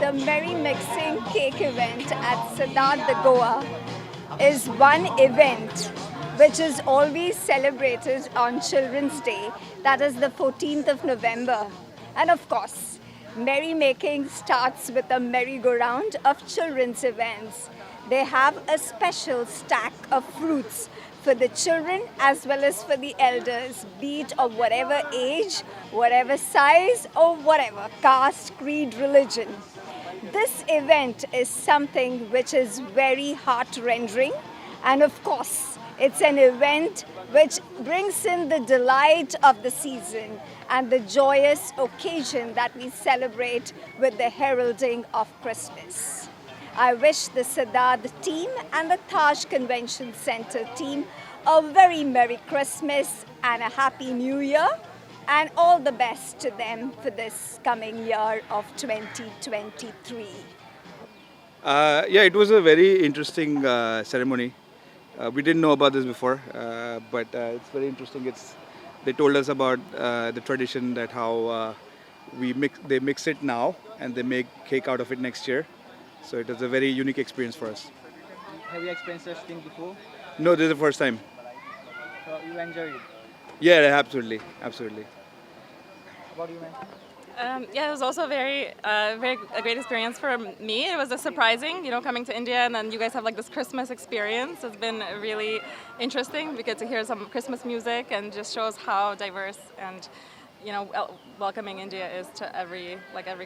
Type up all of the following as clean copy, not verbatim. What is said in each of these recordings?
the Merry Mixing Cake event at Cidade, Goa is one event which is always celebrated on Children's Day, that is the 14th of November. And of course, merrymaking starts with a merry-go-round of children's events. They have a special stack of fruits for the children as well as for the elders, be it of whatever age, whatever size, or whatever caste, creed, religion. This event is something which is very heart-rendering, and of course, it's an event which brings in the delight of the season and the joyous occasion that we celebrate with the heralding of Christmas. I wish the Cidade team and the Taj Convention Center team a very Merry Christmas and a Happy New Year, and all the best to them for this coming year of 2023. Yeah, it was a very interesting ceremony. We didn't know about this before, but it's very interesting. They told us about the tradition, that how they mix it now and they make cake out of it next year. So it was a very unique experience for us. Have you experienced such thing before? No, this is the first time. So you enjoyed it? Yeah, absolutely. How about you, man? Yeah, it was also a great experience for me. It was surprising, coming to India, and then you guys have like this Christmas experience. It's been really interesting. We get to hear some Christmas music, and just shows how diverse and welcoming India is to every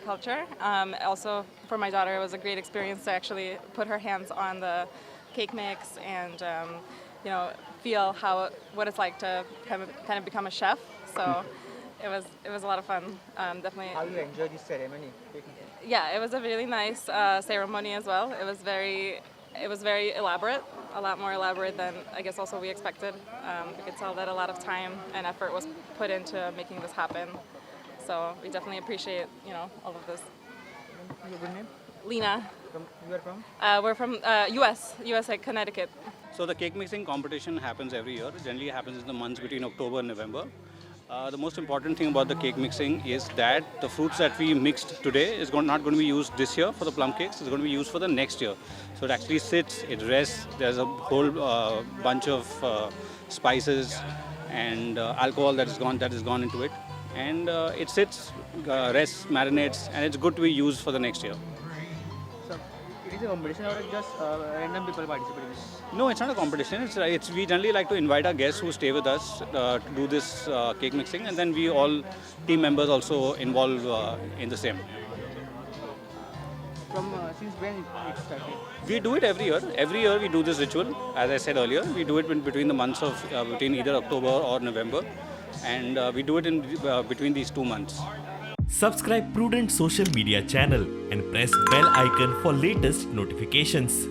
culture. Also, for my daughter, it was a great experience to actually put her hands on the cake mix and feel what it's like to kind of become a chef. So. It was a lot of fun, definitely. How you enjoyed this ceremony? Yeah, it was a really nice ceremony as well. It was very elaborate, a lot more elaborate than I guess also we expected. We could tell that a lot of time and effort was put into making this happen. So we definitely appreciate all of this. Your good name? Lena. You are from? We're from USA, Connecticut. So the cake mixing competition happens every year. It generally happens in the months between October and November. The most important thing about the cake mixing is that the fruits that we mixed today is not going to be used this year for the plum cakes. It's going to be used for the next year. So it actually sits, it rests. There's a whole bunch of spices and alcohol that has gone into it, and it sits, rests, marinates, and it's good to be used for the next year. So it is a competition or just random people participating? No, it's not a competition. We generally like to invite our guests who stay with us to do this cake mixing, and then we all team members also involve in the same. From since when it started? We do it every year. Every year we do this ritual. As I said earlier, we do it between the months of between either October or November, and we do it in between these 2 months. Subscribe Prudent social media channel and press bell icon for latest notifications.